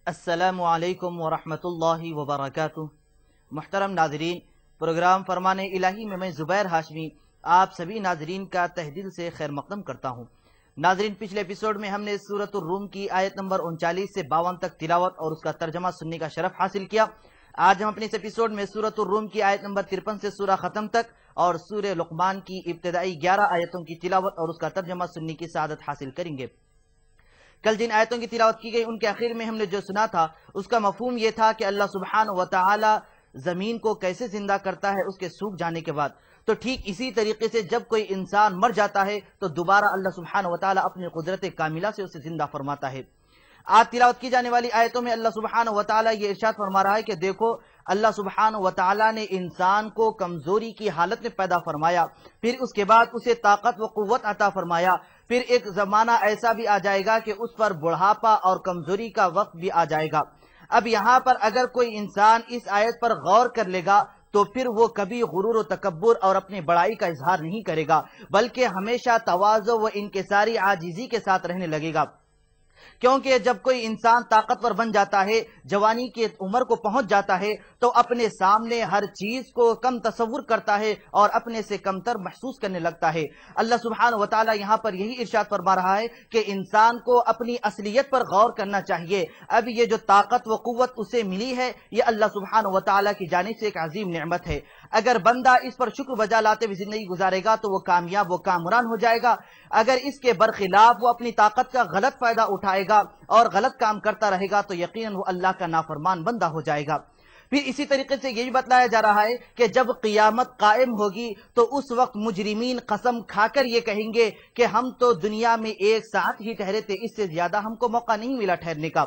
السلام علیکم ورحمۃ اللہ وبرکاتہ۔ محترم ناظرین، پروگرام فرمان الہی میں زبیر ہاشمی آپ سبھی ناظرین کا تہ دل سے خیر مقدم کرتا ہوں۔ ناظرین، پچھلے ایپیسوڈ میں ہم نے سورۃ الروم کی آیت نمبر 39 سے 52 تک تلاوت اور اس کا ترجمہ سننے کا شرف حاصل کیا۔ آج ہم اپنے اس ایپیسوڈ میں سورۃ الروم کی آیت نمبر 53 سے سورہ ختم تک اور سورہ لقمان کی ابتدائی 11 آیتوں کی تلاوت اور اس کا ترجمہ سننے کی سعادت حاصل کریں گے۔ کل جن آیتوں کی تلاوت کی گئی ان کے آخر میں ہم نے جو سنا تھا اس کا مفہوم یہ تھا کہ اللہ سبحانہ و تعالی زمین کو کیسے زندہ کرتا ہے اس کے سوکھ جانے کے بعد۔ تو ٹھیک اسی طریقے سے جب کوئی انسان مر جاتا ہے تو دوبارہ اللہ سبحانہ و تعالی اپنی قدرت کاملہ سے اسے زندہ فرماتا ہے۔ آج تلاوت کی جانے والی آیتوں میں اللہ سبحانہ و تعالی یہ ارشاد فرما رہا ہے کہ دیکھو، اللہ سبحانہ و تعالی نے انسان کو کمزوری کی حالت میں پیدا فرمایا، پھر اس کے بعد اسے طاقت و قوت عطا فرمایا، پھر ایک زمانہ ایسا بھی آ جائے گا کہ اس پر بڑھاپا اور کمزوری کا وقت بھی آ جائے گا۔ اب یہاں پر اگر کوئی انسان اس آیت پر غور کر لے گا تو پھر وہ کبھی غرور و تکبر اور اپنی بڑائی کا اظہار نہیں کرے گا، بلکہ ہمیشہ تواضع و انکساری عاجزی کے ساتھ رہنے لگے گا۔ کیونکہ جب کوئی انسان طاقتور بن جاتا ہے، جوانی کی عمر کو پہنچ جاتا ہے، تو اپنے سامنے ہر چیز کو کم تصور کرتا ہے اور اپنے سے کمتر محسوس کرنے لگتا ہے۔ اللہ سبحانہ وتعالی یہاں پر یہی ارشاد فرما رہا ہے کہ انسان کو اپنی اصلیت پر غور کرنا چاہیے۔ اب یہ جو طاقت و قوت اسے ملی ہے یہ اللہ سبحانہ وتعالی کی جانب سے ایک عظیم نعمت ہے۔ اگر بندہ اس پر شکر بجا لاتے ہوئے زندگی گزارے گا تو وہ کامیاب و کامران ہو جائے گا۔ اگر اس کے برخلاف وہ اپنی طاقت کا غلط فائدہ اٹھائے گا اور غلط کام کرتا رہے گا تو یقیناً وہ اللہ کا نافرمان بندہ ہو جائے گا۔ پھر اسی طریقے سے یہ بھی بتلایا جا رہا ہے کہ جب قیامت قائم ہوگی تو اس وقت مجرمین قسم کھا کر یہ کہیں گے کہ ہم تو دنیا میں 1 ساعت ہی ٹھہرے تھے، اس سے زیادہ ہم کو موقع نہیں ملا ٹھہرنے کا۔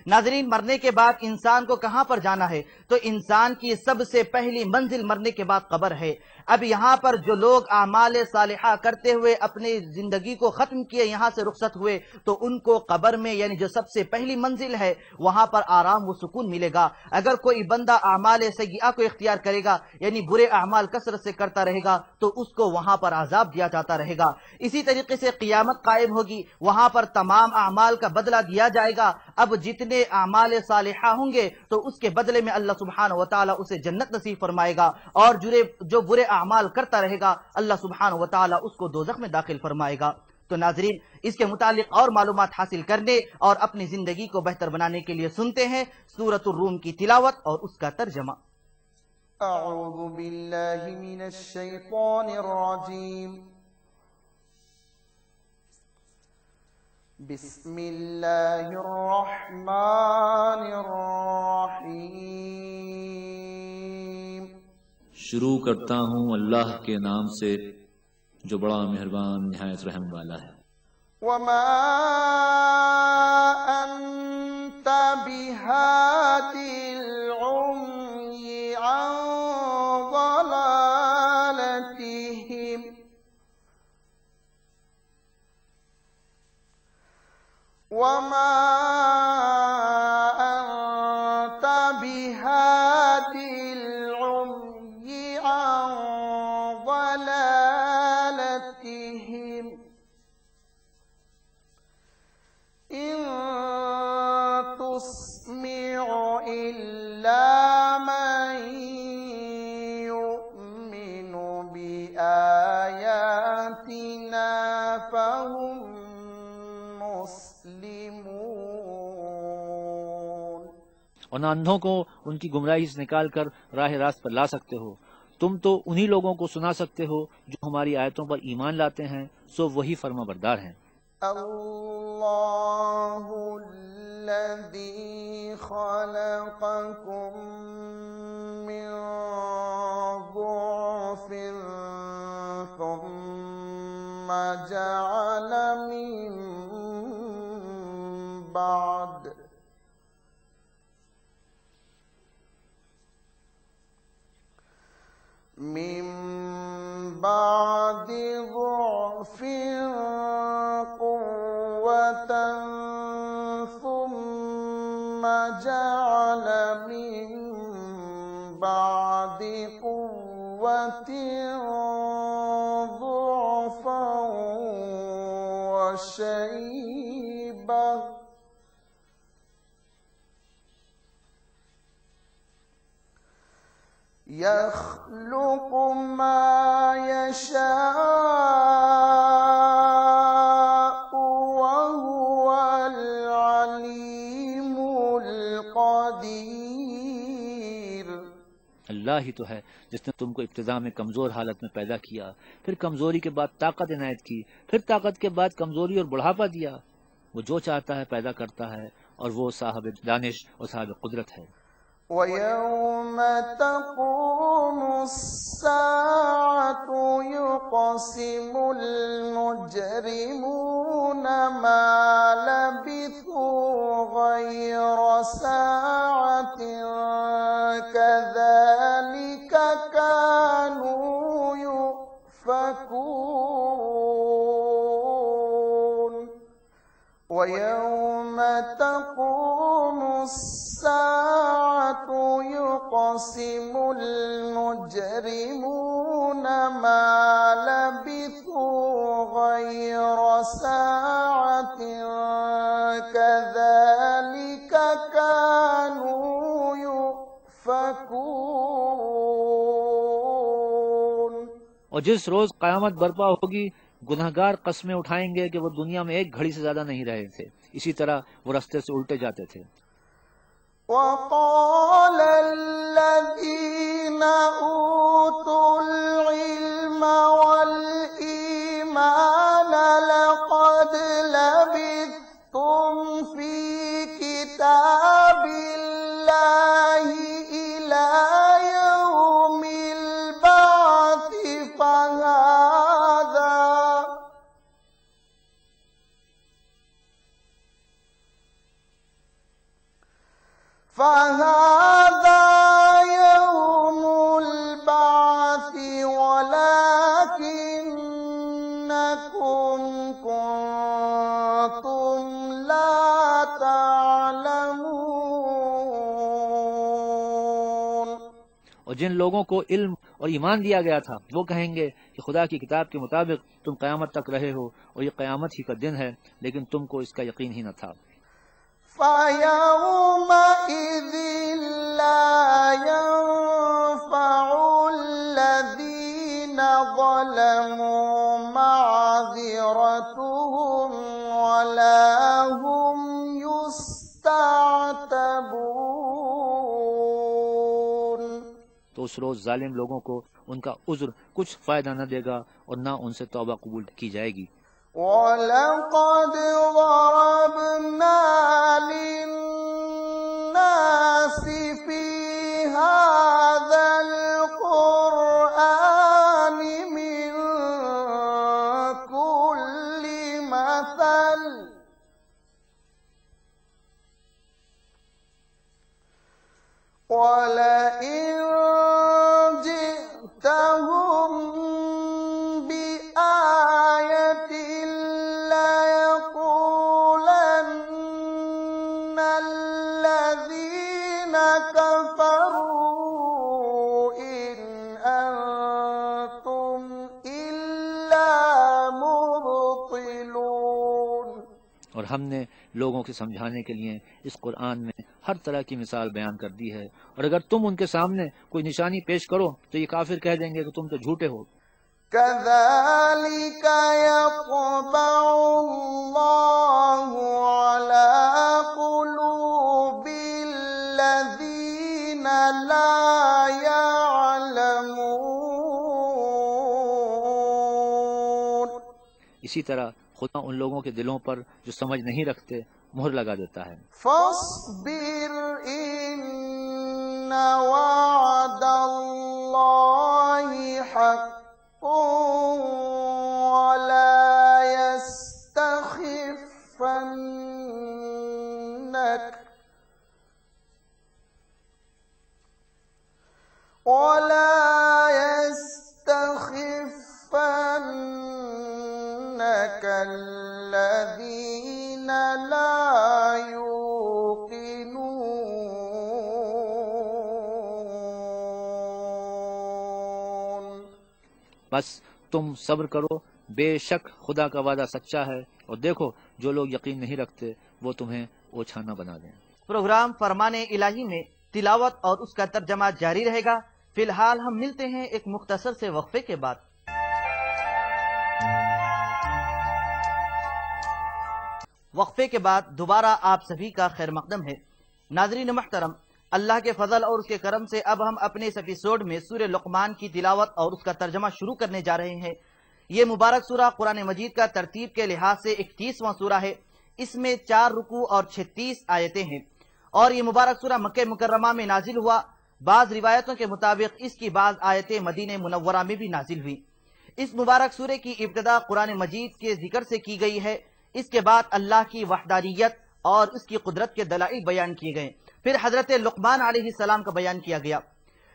ناظرین، مرنے کے بعد انسان کو کہاں پر جانا ہے؟ تو انسان کی سب سے پہلی منزل مرنے کے بعد قبر ہے۔ اب یہاں پر جو لوگ اعمال صالحہ کرتے ہوئے اپنی زندگی کو ختم کیے یہاں سے رخصت ہوئے تو ان کو قبر میں یعنی جو سب سے پہلی منزل ہے وہاں پر آرام و سکون ملے گا۔ اگر کوئی بندہ اعمال سیئہ کو اختیار کرے گا یعنی برے اعمال کثرت سے کرتا رہے گا تو اس کو وہاں پر عذاب دیا جاتا رہے گا۔ اسی طریقے سے قیامت قائم ہوگی، وہاں پر تمام اعمال کا بدلہ دیا جائے گا۔ اب جتنے اعمال صالحہ ہوں گے تو اس کے بدلے میں اللہ سبحانہ وتعالی اسے جنت نصیب فرمائے گا، اور جو برے اعمال کرتا رہے گا اللہ سبحانہ وتعالی اس کو دوزخ میں داخل فرمائے گا۔ تو ناظرین، اس کے متعلق اور معلومات حاصل کرنے اور اپنی زندگی کو بہتر بنانے کے لیے سنتے ہیں سورۃ الروم کی تلاوت اور اس کا ترجمہ۔ اعوذ باللہ من الشیطان الرجیم، بسم اللہ الرحمن الرحیم۔ شروع کرتا ہوں اللہ کے نام سے جو بڑا مہربان نہایت رحم والا ہے۔ وما انت بہادی العمی عن ضلالتہم وما انت بہادی العمی عن ضلالتہم ان تسمع الا من يؤمن بآیاتنا فهم مسلمون۔ اور نہ اندھوں کو ان کی گمراہی سے نکال کر راہ راست پر لا سکتے ہو، تم تو انہی لوگوں کو سنا سکتے ہو جو ہماری آیتوں پر ایمان لاتے ہیں، سو وہی فرما بردار ہیں۔ اللہ الذی خلقکم من ضعف ثم جعل من بعد ضعف قوة ثم جعل من بعد قوة ضعفا وشيبة يخلق ما يشاء وهو العليم القدير. اللہ ہی تو ہے جس نے تم کو ابتدا میں کمزور حالت میں پیدا کیا، پھر کمزوری کے بعد طاقت عنایت کی، پھر طاقت کے بعد کمزوری اور بڑھاپا دیا. وہ جو چاہتا ہے پیدا کرتا ہے، اور وہ صاحب دانش اور صاحب قدرت ہے. وَيَوْمَ تَقُومُ السَّاعَةُ يُقْسِمُ الْمُجْرِمُونَ مَا لَبِثُوا غَيْرَ سَاعَةٍ كَذَلِكَ كَانُوا يُؤْفَكُونَ. وَيَوْمَ تَقُومُ السَّاعَةُ يُقْسِمُ الْمُجْرِمُونَ مَا لَبِثُوا غَيْرَ سَاعَةٍ كَذَلِكَ كَانُوا يُؤْفَكُونَ. اور جس روز قیامت برپا ہوگی گناہگار قسمیں اٹھائیں گے کہ وہ دنیا میں ایک گھڑی سے زیادہ نہیں رہے تھے، اسی طرح وہ رستے سے الٹے جاتے تھے. وَقَالَ الَّذِينَ أُوتُوا الْعِلْمَ وَالْإِيمَانَ لَقَدْ لَبِثْتُمْ فِي كِتَابِ اللَّهِ إِلَى يَوْمِ الْبَعْثِ فهذا يوم البعث ولكنكم كنتم لا تعلمون. اور جن لوگوں کو علم اور ایمان دیا گیا تھا وہ کہیں گے کہ خدا کی کتاب کے مطابق تم قیامت تک رہے ہو، اور یہ قیامت ہی کا دن ہے، لیکن تم کو اس کا یقین ہی نہ تھا. فَيَوْمَئِذٍ لَا يَنفَعُ الَّذِينَ ظَلَمُوا مَعْذِرَتُهُمْ وَلَا هُمْ يُسْتَعْتَبُونَ. تو اس روز ظالم لوگوں کو ان کا عذر کچھ فائدہ نہ دے گا اور نہ ان سے توبہ قبول کی جائے گی. وَلَقَدْ ضَرَبْنَا لِلنَّاسِ فِي هَذَا الْقُرْآنِ مِنْ كُلِّ مَثَلٍ وَلَئِنْ جِئْتَهُمْ بِآيَةٍ لَيَقُولَنَّ الَّذِينَ كَفَرُوا إِنْ أَنْتُمْ إِلَّا مُبْطِلُونَ. اور ہم نے لوگوں کے سمجھانے کے لیے اس قرآن میں ہر طرح کی مثال بیان کر دی ہے، اور اگر تم ان کے سامنے کوئی نشانی پیش کرو تو یہ کافر کہہ دیں گے کہ تم تو جھوٹے ہو. كَذَلِكَ يَطْبَعُ اللَّهُ عَلَى قُلُوبِ الَّذِينَ لَا يَعْلَمُونَ. اسی طرح خدا ان لوگوں کے دلوں پر جو سمجھ نہیں رکھتے مہر لگا دیتا ہے. فَاصْبِرْ إِنَّ وَعْدَ اللَّهِ حَقٌّ وَلَا يَسْتَخِفَّنَّكَ الَّذِينَ لَا يُوقِنُونَ. بس تم صبر کرو، بے شک خدا کا وعدہ سچا ہے، اور دیکھو جو لوگ یقین نہیں رکھتے وہ تمہیں اوچھانا بنا دیں. پروگرام فرمان الہی میں تلاوت اور اس کا ترجمہ جاری رہے گا. فی الحال ہم ملتے ہیں ایک مختصر سے وقفے کے بعد۔ وقفے کے بعد دوبارہ آپ سبھی کا خیر مقدم ہے۔ ناظرین محترم، اللہ کے فضل اور اس کے کرم سے اب ہم اپنے اس ایپیسوڈ میں سورہ لقمان کی تلاوت اور اس کا ترجمہ شروع کرنے جا رہے ہیں۔ یہ مبارک سورہ قرآن مجید کا ترتیب کے لحاظ سے 31واں سورہ ہے۔ اس میں 4 رکوع اور 36 آیتیں ہیں، اور یہ مبارک سورہ مکہ مکرمہ میں نازل ہوا۔ بعض روایتوں کے مطابق اس کی بعض آیتیں مدینہ منورہ میں بھی نازل ہوئی۔ اس مبارک سورہ کی ابتدا قرآن مجید کے ذکر سے کی گئی ہے۔ اس کے بعد اللہ کی وحدانیت اور اس کی قدرت کے دلائل بیان کیے گئے، پھر حضرت لقمان علیہ السلام کا بیان کیا گیا۔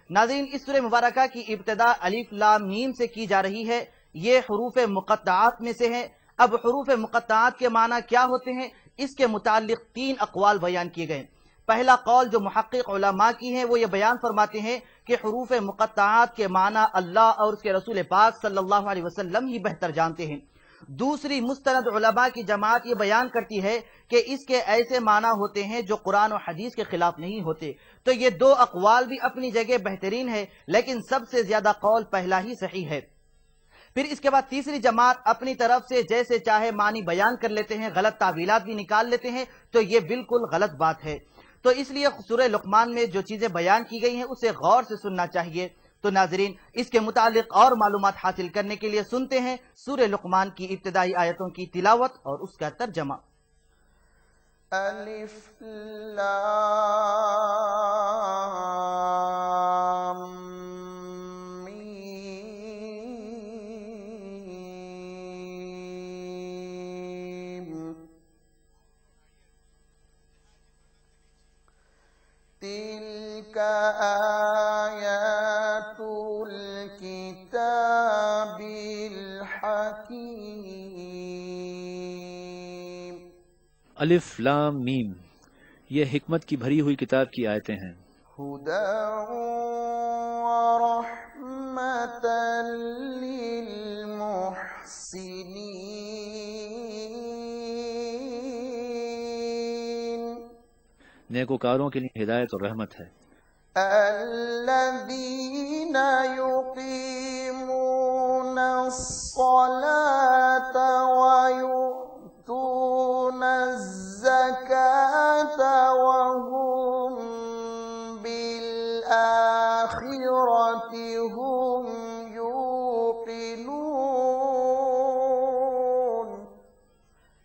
ناظرین، اس سورہ مبارکہ کی ابتدا الف لام میم سے کی جا رہی ہے۔ یہ حروف مقطعات میں سے ہیں۔ اب حروف مقطعات کے معنی کیا ہوتے ہیں، اس کے متعلق 3 اقوال بیان کیے گئے۔ پہلا قول جو محقق علماء کی ہیں وہ یہ بیان فرماتے ہیں کہ حروف مقطعات کے معنی اللہ اور اس کے رسول پاک صلی اللہ علیہ وسلم ہی بہتر جانتے ہیں۔ دوسری مستند علماء کی جماعت یہ بیان کرتی ہے کہ اس کے ایسے معنی ہوتے ہیں جو قرآن و حدیث کے خلاف نہیں ہوتے۔ تو یہ 2 اقوال بھی اپنی جگہ بہترین ہے، لیکن سب سے زیادہ قول پہلا ہی صحیح ہے۔ پھر اس کے بعد تیسری جماعت اپنی طرف سے جیسے چاہے معنی بیان کر لیتے ہیں، غلط تعویلات بھی نکال لیتے ہیں، تو یہ بالکل غلط بات ہے۔ تو اس لیے سورہ لقمان میں جو چیزیں بیان کی گئی ہیں اسے غور سے سننا چاہیے۔ تو ناظرین، اس کے متعلق اور معلومات حاصل کرنے کے لیے سنتے ہیں سورہ لقمان کی ابتدائی آیتوں کی تلاوت اور اس کا ترجمہ۔ الف لام تلك آيات الكتاب الحكيم۔ الف لام میم، یہ حکمت کی بھری ہوئی کتاب کی آیتیں ہیں۔ هدى ورحمة للمحسنين، نیکوکاروں کے لیے ہدایت اور رحمت ہے۔ الذين يقيمون الصلاة ويؤتون الزكاة وهم بالآخرة هم يوقنون،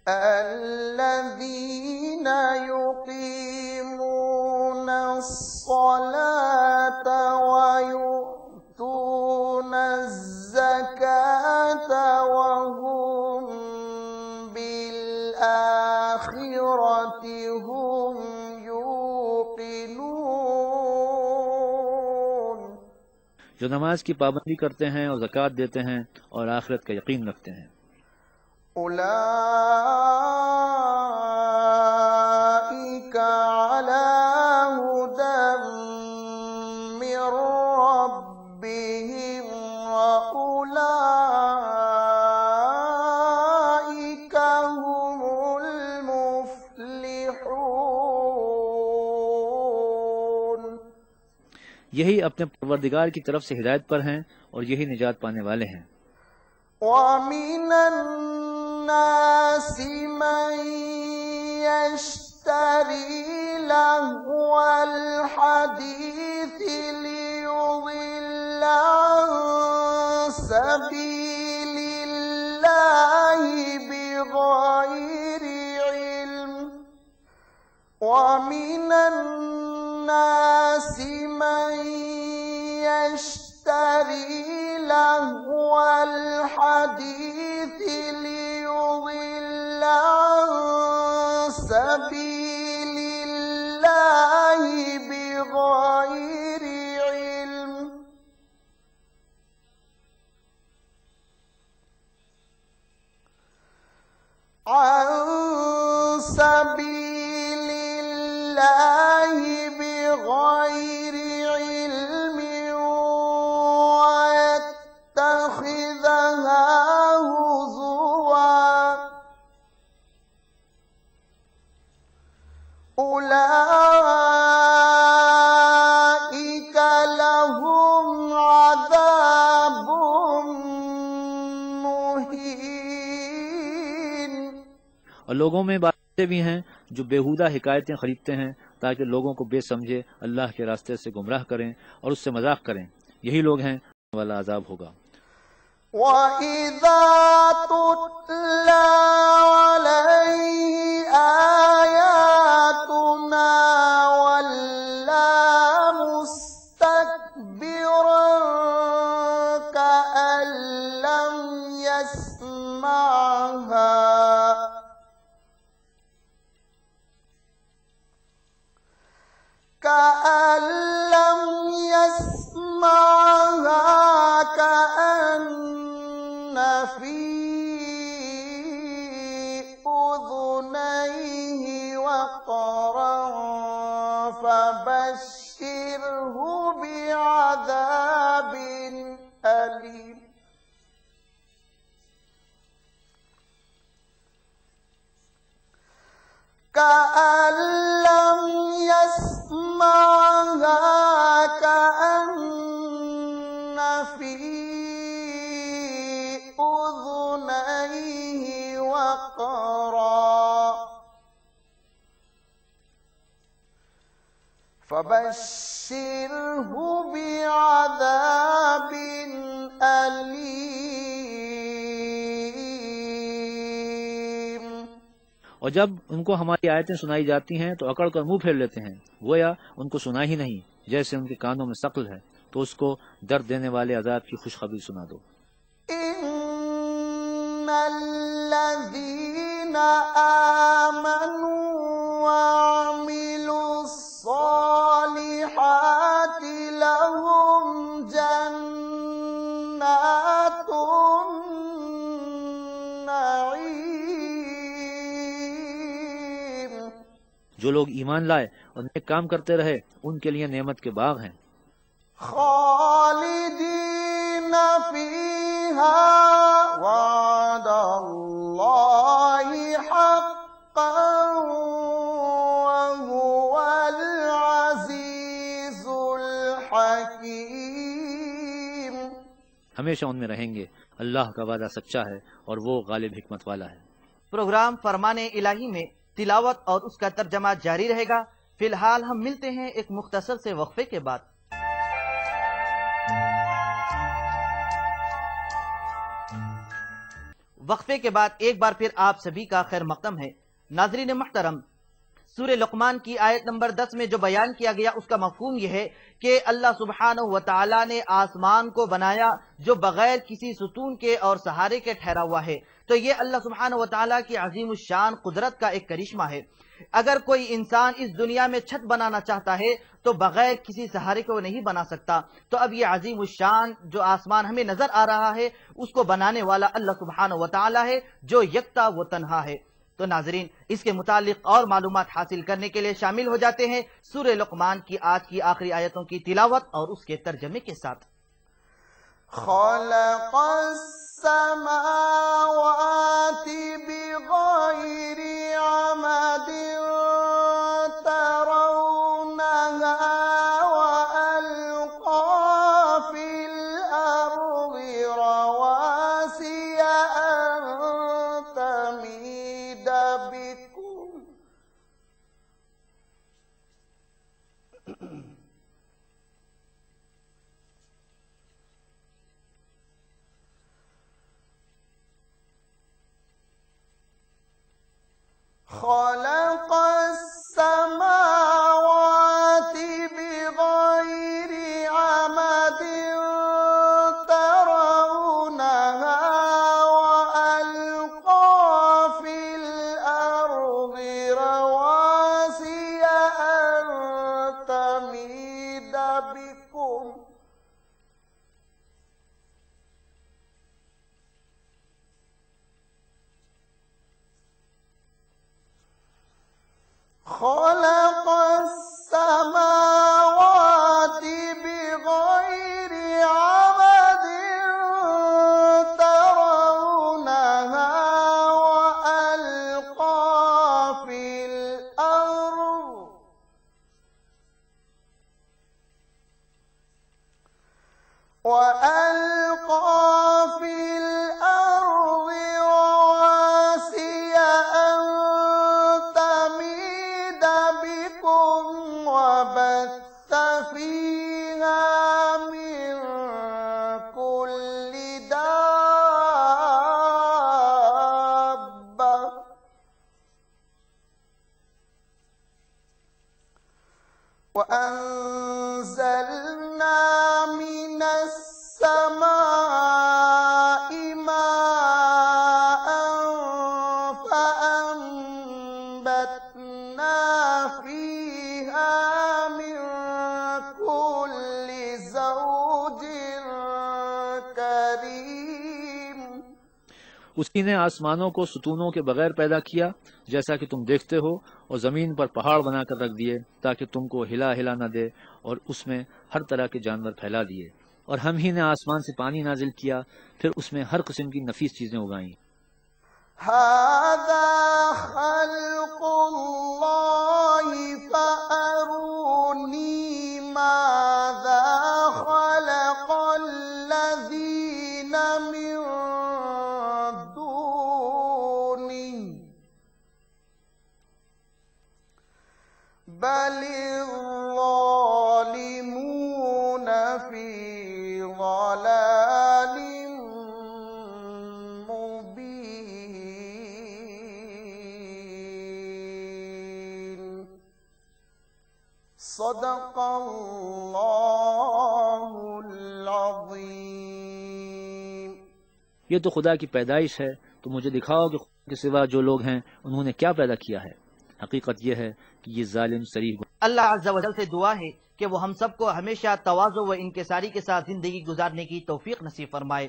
الذين يقيمون الصلاة ويؤتون الزكاة وهم بالآخرة هم يوقنون، جو نماز کی پابندی کرتے ہیں اور زکوٰۃ دیتے ہیں اور آخرت کا یقین رکھتے ہیں۔ أولئك على هدى من ربهم وأولئك هم المفلحون۔ یہی اپنے پروردگار کی طرف سے ہدایت پر ہیں اور یہی نجات پانے والے ہیں۔ ومن الناس من يشتري لهو الحديث ليضل عن سبيل الله بغير علم، ومن الناس من يشتري لهو الحديث ليضل عن سبيل الله بغير علم، عن سبيل الله بغير علم ويتخذها هزوا، أولئك لهم اور لوگوں میں باتیں بھی ہیں جو بیہودہ حکایتیں خریدتے ہیں تاکہ لوگوں کو بے سمجھے اللہ کے راستے سے گمراہ کریں اور اس سے مذاق کریں، یہی لوگ ہیں والا عذاب ہوگا۔ وَإِذَا تُتْلَى عَلَيْهِ آيَاتُنَا وَلَّى مُسْتَكْبِرًا كَأَن لَّمْ يَسْمَعْهَا كأن في أذنيه وقرا فبشره بعذاب أليم كأن لم يسمعها كأن في أذنيه وقرا فبشره بعذاب أليم۔ اور جب ان کو ہماری آیتیں سنائی جاتی ہیں تو اکڑ کر منہ پھیر لیتے ہیں، گویا ان کو سنا ہی نہیں، جیسے ان کے کانوں میں ثقل ہے، تو اس کو درد دینے والے عذاب کی خوشخبری سنا دو۔ إن الذين آمنوا وعملوا الصالحات لهم جنات النعيم۔ جو لوگ ایمان لائے اور نیک کام کرتے رہے ان کے لیے نعمت کے باغ ہیں، خالدین فیہا وعد اللہ حقا وهو العزیز الحکیم۔ ہمیشہ ان میں رہیں گے، اللہ کا وعدہ سچا ہے اور وہ غالب حکمت والا ہے۔ پروگرام فرمان الہی میں تلاوت اور اس کا ترجمہ جاری رہے گا۔ فی الحال ہم ملتے ہیں ایک مختصر سے وقفے کے بعد۔ وقفے کے بعد ایک بار پھر آپ سبھی کا خیر مقدم ہے۔ ناظرین محترم، سورہ لقمان کی آیت نمبر 10 میں جو بیان کیا گیا اس کا مفہوم یہ ہے کہ اللہ سبحانہ و تعالی نے آسمان کو بنایا جو بغیر کسی ستون کے اور سہارے کے ٹھہرا ہوا ہے، تو یہ اللہ سبحانہ و تعالی کی عظیم الشان قدرت کا ایک کرشمہ ہے۔ اگر کوئی انسان اس دنیا میں چھت بنانا چاہتا ہے تو بغیر کسی سہارے کو نہیں بنا سکتا، تو اب یہ عظیم الشان جو آسمان ہمیں نظر آ رہا ہے اس کو بنانے والا اللہ سبحانہ و تعالی ہے جو یکتا و تنہا ہے۔ تو ناظرین، اس کے متعلق اور معلومات حاصل کرنے کے لیے شامل ہو جاتے ہیں سورہ لقمان کی آج کی آخری آیتوں کی تلاوت اور اس کے ترجمے کے ساتھ۔ خلق السماوات بغير عمد ترونها وألقى في الأرض رواسي أن تميد بكم خلق السماوات بغير عمد ترونها وألقى في الأرض رواسي أن تميد بكم خلق السماوات بغير عمد ترونها وألقى في الأرض رواسي أن وأنزلنا من السماء ماء فأنبتنا فيها من كل زوج كريم. اسی نے آسمانوں کو ستونوں کے بغیر پیدا کیا جیسا کہ تم دیکھتے ہو، اور زمین پر پہاڑ بنا کر رکھ دیے تاکہ تم کو ہلا ہلا نہ دے، اور اس میں ہر طرح کے جانور پھیلا دیے. اور ہم ہی نے آسمان سے پانی نازل کیا، پھر اس میں ہر قسم کی نفیس چیزیں اگائیں. هذا خلق الله فأروني ماذا خلق الذين من دونه بل الظالمون في ضلال مبين. صدق اللہ العظیم. یہ تو خدا کی پیدائش ہے، تو مجھے دکھاؤ کہ خدا کے سوا جو لوگ ہیں انہوں نے کیا پیدا کیا ہے. حقیقت یہ ہے کہ یہ ظالم صریح اللہ عز و جل سے دعا ہے کہ وہ ہم سب کو ہمیشہ تواضع و انکساری کے ساتھ زندگی گزارنے کی توفیق نصیب فرمائے.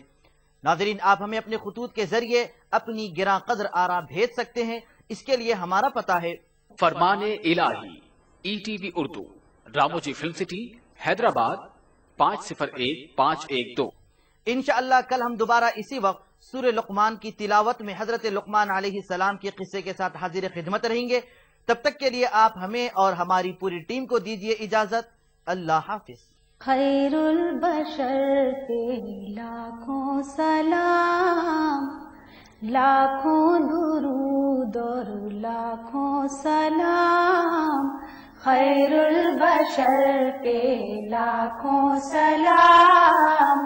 ناظرین، آپ ہمیں اپنے خطوط کے ذریعے اپنی گراں قدر آرا بھیج سکتے ہیں. اس کے لیے ہمارا پتہ ہے فرمان الہی ETV Urdu, Ramoji film city, Hyderabad 501512. انشاءاللہ کل ہم دوبارہ اسی وقت سورہ لقمان کی تلاوت میں حضرت لقمان علیہ السلام کے قصے کے ساتھ حاضر خدمت رہیں گے. تب تک کے لیے آپ ہمیں اور ہماری پوری ٹیم کو دیجیے اجازت. اللہ حافظ. خیر البشر پہ لاکھوں سلام، لاکھوں درود اور لاکھوں سلام. خیر البشر پہ لاکھوں سلام.